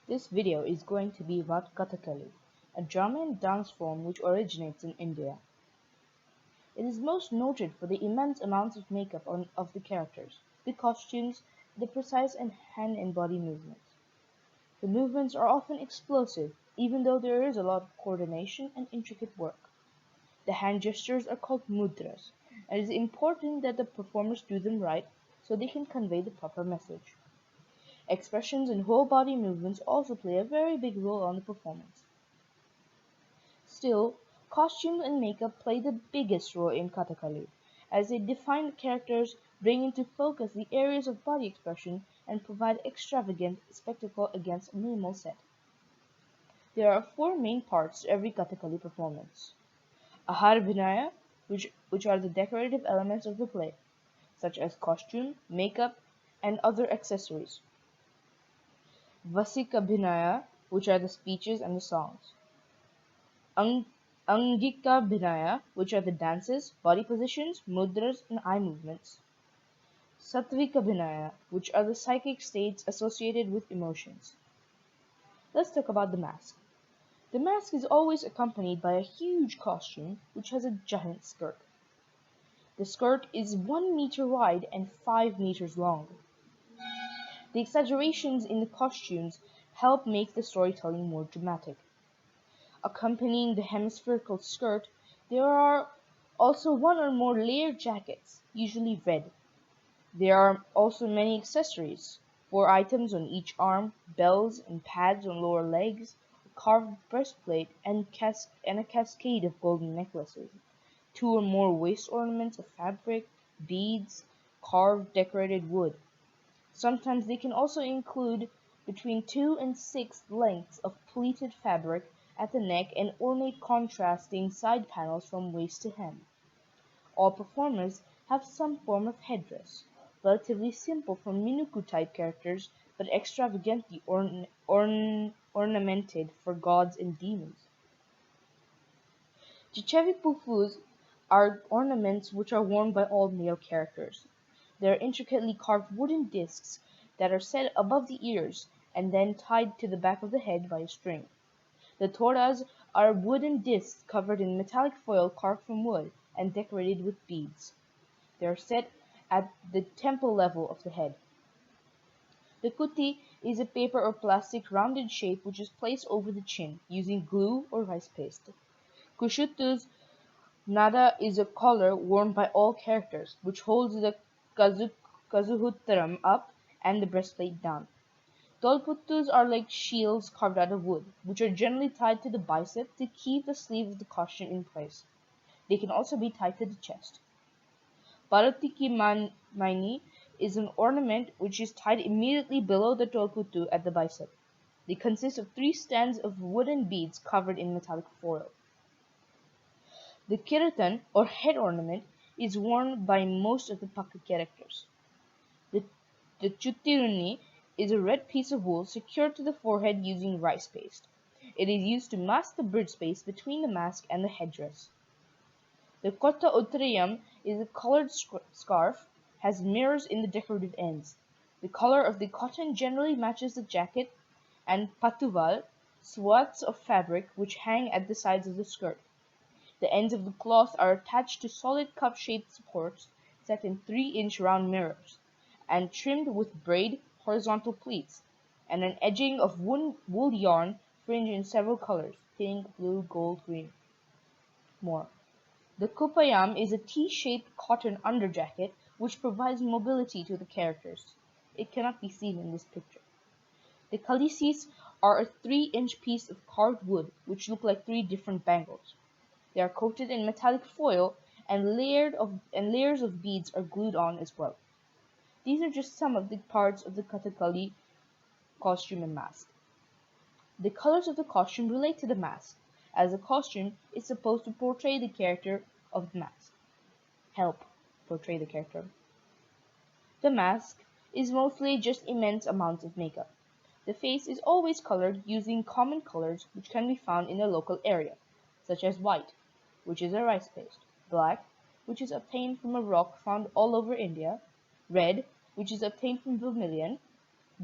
This video is going to be about Kathakali, a drama and dance form which originates in India. It is most noted for the immense amounts of makeup of the characters, the costumes, the precise hand and body movements. The movements are often explosive, even though there is a lot of coordination and intricate work. The hand gestures are called mudras, and it is important that the performers do them right so they can convey the proper message. Expressions and whole body movements also play a very big role on the performance. Still, costumes and makeup play the biggest role in Kathakali, as they define the characters, bring into focus the areas of body expression, and provide extravagant spectacle against a minimal set. There are four main parts to every Kathakali performance. Ahar Bhinaya, which are the decorative elements of the play, such as costume, makeup, and other accessories. Vasika Bhinaya, which are the speeches and the songs. Angika Bhinaya, which are the dances, body positions, mudras, and eye movements. Sattvika Bhinaya, which are the psychic states associated with emotions. Let's talk about the mask. The mask is always accompanied by a huge costume which has a giant skirt. The skirt is 1 meter wide and 5 meters long. The exaggerations in the costumes help make the storytelling more dramatic. Accompanying the hemispherical skirt, there are also one or more layered jackets, usually red. There are also many accessories, 4 items on each arm, bells and pads on lower legs, a carved breastplate, and a cascade of golden necklaces, 2 or more waist ornaments of fabric, beads, carved decorated wood. Sometimes they can also include between 2 and 6 lengths of pleated fabric at the neck and ornate contrasting side panels from waist to hem. All performers have some form of headdress, relatively simple for Minuku type characters, but extravagantly ornamented for gods and demons. Chichevi pufus are ornaments which are worn by all male characters. They are intricately carved wooden discs that are set above the ears and then tied to the back of the head by a string. The toras are wooden discs covered in metallic foil carved from wood and decorated with beads. They are set at the temple level of the head. The kuti is a paper or plastic rounded shape which is placed over the chin using glue or rice paste. Kushutu's nada is a collar worn by all characters, which holds the kazuhuttaram up and the breastplate down. Tolputtus are like shields carved out of wood, which are generally tied to the bicep to keep the sleeve of the costume in place. They can also be tied to the chest. Parotiki Maini is an ornament which is tied immediately below the tolputtu at the bicep. They consist of 3 stands of wooden beads covered in metallic foil. The kirtan, or head ornament, is worn by most of the Paka characters. The chuttiruni is a red piece of wool secured to the forehead using rice paste. It is used to mask the bridge space between the mask and the headdress. The kotta uttrayam is a colored scarf, has mirrors in the decorative ends. The color of the cotton generally matches the jacket, and patuval, swaths of fabric which hang at the sides of the skirt. The ends of the cloth are attached to solid cup-shaped supports set in 3-inch round mirrors, and trimmed with braid horizontal pleats, and an edging of wool yarn fringed in several colors, pink, blue, gold, green. More. The kupayam is a T-shaped cotton underjacket which provides mobility to the characters. It cannot be seen in this picture. The kalisis are a 3-inch piece of carved wood which look like 3 different bangles. They are coated in metallic foil and layers of beads are glued on as well. These are just some of the parts of the Kathakali costume and mask. The colors of the costume relate to the mask, as the costume is supposed to portray the character of the mask. Help portray the character. The mask is mostly just immense amounts of makeup. The face is always colored using common colors which can be found in the local area, such as white, which is a rice paste, black, which is obtained from a rock found all over India, red, which is obtained from vermilion,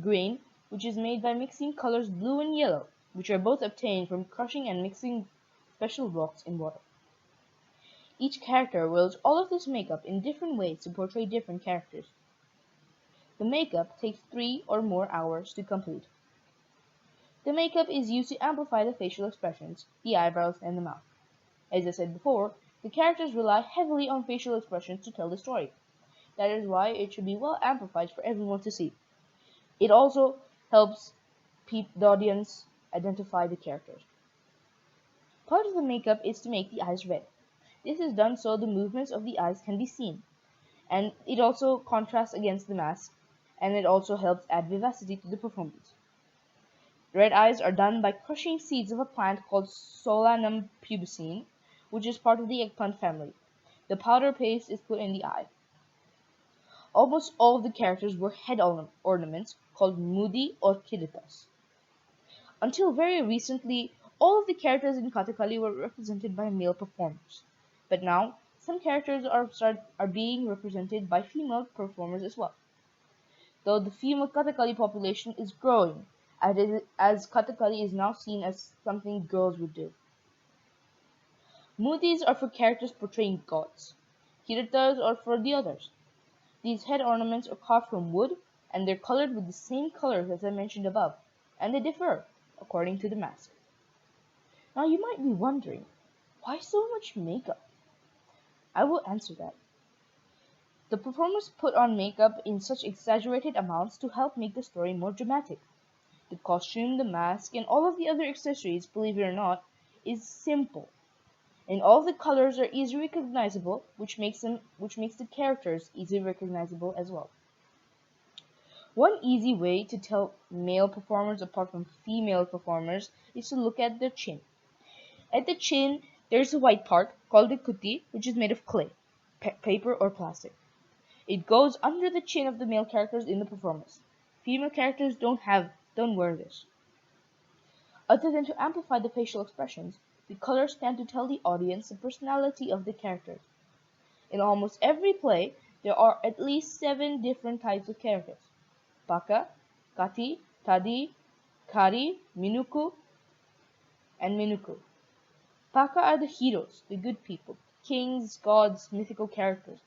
green, which is made by mixing colors blue and yellow, which are both obtained from crushing and mixing special rocks in water. Each character wields all of this makeup in different ways to portray different characters. The makeup takes 3 or more hours to complete. The makeup is used to amplify the facial expressions, the eyebrows, and the mouth. As I said before, the characters rely heavily on facial expressions to tell the story. That is why it should be well amplified for everyone to see. It also helps the audience identify the characters. Part of the makeup is to make the eyes red. This is done so the movements of the eyes can be seen, and it also contrasts against the mask, and it also helps add vivacity to the performance. Red eyes are done by crushing seeds of a plant called Solanum pubescens, which is part of the eggplant family. The powder paste is put in the eye. Almost all of the characters wore head ornaments called mudi or kiritas. Until very recently, all of the characters in Kathakali were represented by male performers. But now, some characters are being represented by female performers as well. Though the female Kathakali population is growing, as Kathakali is now seen as something girls would do. Mudis are for characters portraying gods. Kiritas are for the others. These head ornaments are carved from wood, and they're colored with the same colors as I mentioned above, and they differ according to the mask. Now you might be wondering, why so much makeup? I will answer that. The performers put on makeup in such exaggerated amounts to help make the story more dramatic. The costume, the mask, and all of the other accessories, believe it or not, is simple. And all the colors are easily recognizable, which makes the characters easily recognizable as well. One easy way to tell male performers apart from female performers is to look at their chin. At the chin, there's a white part called the kuti, which is made of clay, paper, or plastic. It goes under the chin of the male characters in the performance. Female characters don't wear this. Other than to amplify the facial expressions, the colors stand to tell the audience the personality of the characters. In almost every play, there are at least 7 different types of characters: Paka, Kati, Tadi, Kari, Minuku, and Minuku. Paka are the heroes, the good people, kings, gods, mythical characters.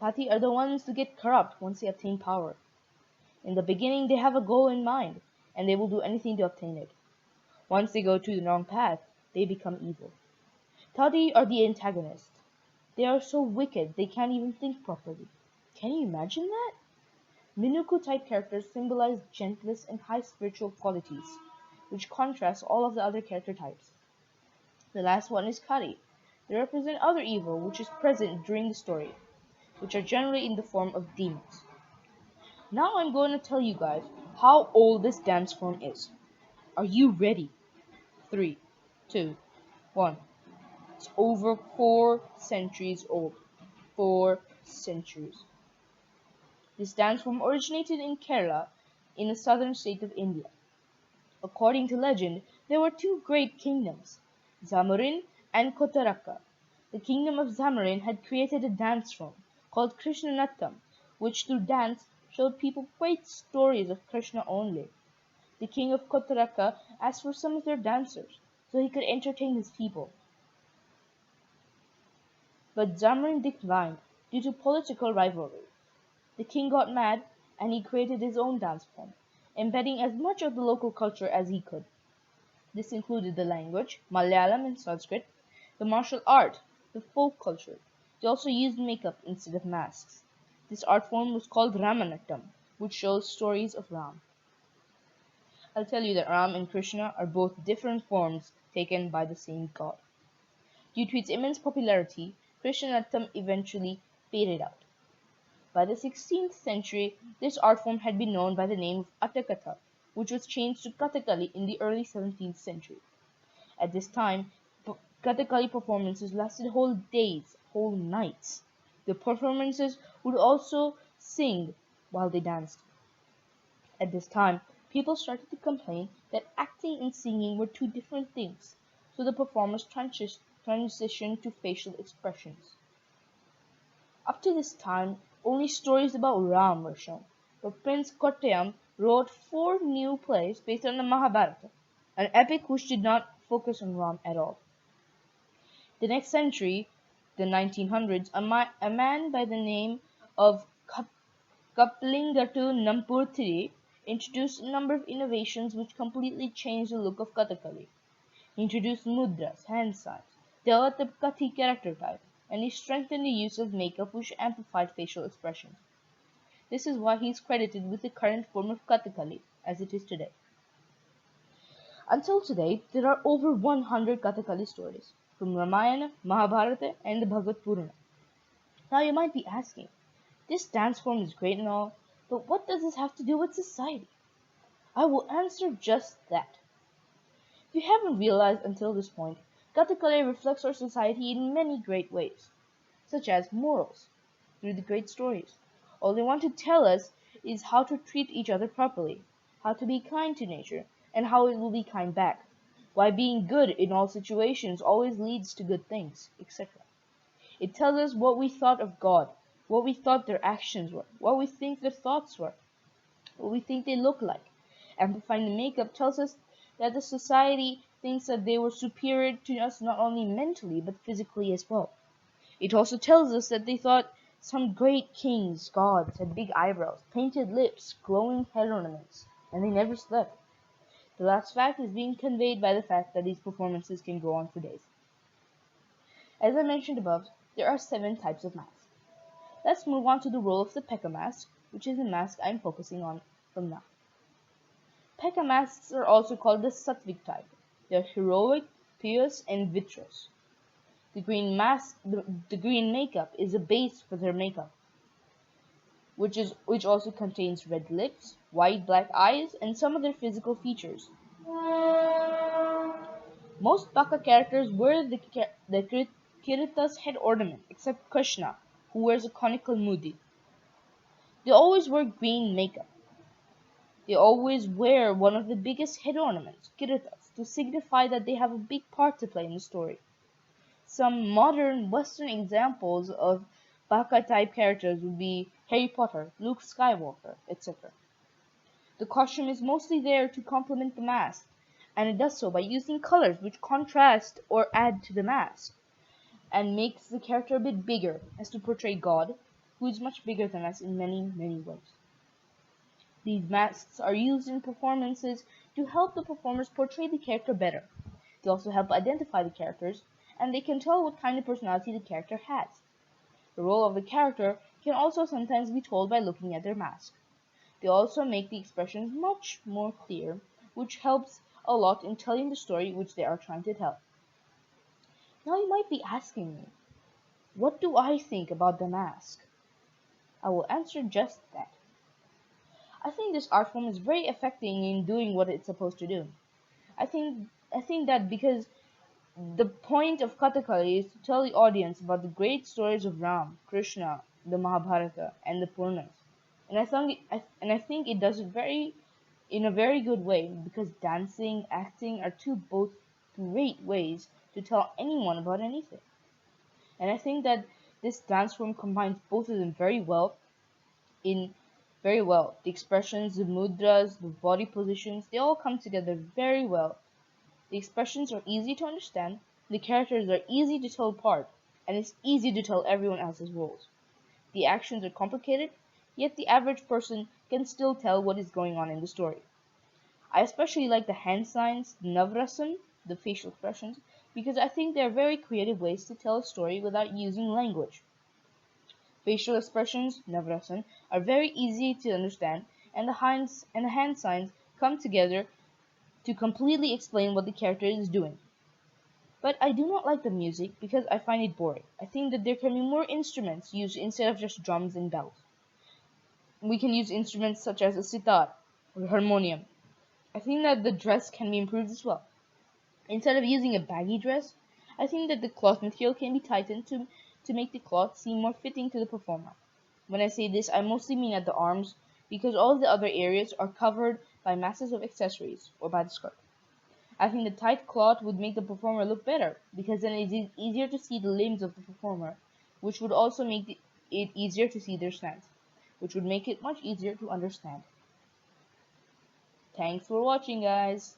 Kati are the ones who get corrupt once they obtain power. In the beginning, they have a goal in mind, and they will do anything to obtain it. Once they go to the wrong path, they become evil. Tadi are the antagonists. They are so wicked they can't even think properly. Can you imagine that? Minuku type characters symbolize gentleness and high spiritual qualities, which contrasts all of the other character types. The last one is Kari. They represent other evil which is present during the story, which are generally in the form of demons. Now I'm going to tell you guys how old this dance form is. Are you ready? 3, 2, 1. It's over 4 centuries old. 4 centuries. This dance form originated in Kerala, in the southern state of India. According to legend, there were 2 great kingdoms, Zamorin and Kotaraka. The kingdom of Zamorin had created a dance form called Krishnanattam, which through dance showed people great stories of Krishna only. The king of Kotaraka asked for some of their dancers so he could entertain his people. But Zamorin declined due to political rivalry. The king got mad and he created his own dance form, embedding as much of the local culture as he could. This included the language, Malayalam and Sanskrit, the martial art, the folk culture. They also used makeup instead of masks. This art form was called Ramanattam, which shows stories of Ram. I'll tell you that Ram and Krishna are both different forms taken by the same god. Due to its immense popularity, Krishnanattam eventually faded out. By the 16th century, this art form had been known by the name of Attakatha, which was changed to Kathakali in the early 17th century. At this time, Kathakali performances lasted whole days, whole nights. The performances would also sing while they danced. At this time, people started to complain that acting and singing were 2 different things, so the performers transitioned to facial expressions. Up to this time, only stories about Ram were shown, but Prince Kottayam wrote 4 new plays based on the Mahabharata, an epic which did not focus on Ram at all. The next century, the 1900s, a man by the name of Kaplingatu Nampurthiri introduced a number of innovations which completely changed the look of Kathakali. He introduced mudras, hand signs, developed the Kathi character type, and he strengthened the use of makeup which amplified facial expressions. This is why he is credited with the current form of Kathakali as it is today. Until today, there are over 100 Kathakali stories, from Ramayana, Mahabharata, and the Bhagavad Purana. Now you might be asking, this dance form is great and all, but what does this have to do with society? I will answer just that. If you haven't realized until this point, Kathakali reflects our society in many great ways, such as morals, through the great stories. All they want to tell us is how to treat each other properly, how to be kind to nature, and how it will be kind back, why being good in all situations always leads to good things, etc. It tells us what we thought of God, what we thought their actions were, what we think their thoughts were, what we think they look like. Amplifying the makeup tells us that the society thinks that they were superior to us not only mentally but physically as well. It also tells us that they thought some great kings, gods, had big eyebrows, painted lips, glowing head ornaments, and they never slept. The last fact is being conveyed by the fact that these performances can go on for days. As I mentioned above, there are 7 types of masks. Let's move on to the role of the Pekka mask, which is the mask I'm focusing on from now. Pekka masks are also called the Sattvic type. They are heroic, pious, and vitreous. The green makeup is a base for their makeup, which also contains red lips, wide black eyes, and some other physical features. Most Baka characters wear the Kirita's head ornament, except Krishna, who wears a conical mudi. They always wear green makeup. They always wear one of the biggest head ornaments, Kiritas, to signify that they have a big part to play in the story. Some modern Western examples of Baka-type characters would be Harry Potter, Luke Skywalker, etc. The costume is mostly there to complement the mask, and it does so by using colors which contrast or add to the mask, and makes the character a bit bigger, as to portray God, who is much bigger than us in many, many ways. These masks are used in performances to help the performers portray the character better. They also help identify the characters, and they can tell what kind of personality the character has. The role of the character can also sometimes be told by looking at their mask. They also make the expressions much more clear, which helps a lot in telling the story which they are trying to tell. Now you might be asking me, what do I think about the mask? I will answer just that. I think this art form is very effective in doing what it's supposed to do. I think that because the point of Kathakali is to tell the audience about the great stories of Ram, Krishna, the Mahabharata, and the Puranas. And I think it does it in a very good way, because dancing, acting are both great ways to tell anyone about anything. And I think that this dance form combines both of them very well. The expressions, the mudras, the body positions, they all come together very well. The expressions are easy to understand, the characters are easy to tell apart, and it's easy to tell everyone else's roles. The actions are complicated, yet the average person can still tell what is going on in the story. I especially like the hand signs, the navrasan, the facial expressions, because I think they are very creative ways to tell a story without using language. Facial expressions, navrasan, are very easy to understand, and the hand signs come together to completely explain what the character is doing. But I do not like the music because I find it boring. I think that there can be more instruments used instead of just drums and bells. We can use instruments such as a sitar or harmonium. I think that the dress can be improved as well. Instead of using a baggy dress, I think that the cloth material can be tightened to make the cloth seem more fitting to the performer. When I say this, I mostly mean at the arms, because all the other areas are covered by masses of accessories, or by the skirt. I think the tight cloth would make the performer look better, because then it is easier to see the limbs of the performer, which would also make it easier to see their stance, which would make it much easier to understand. Thanks for watching, guys.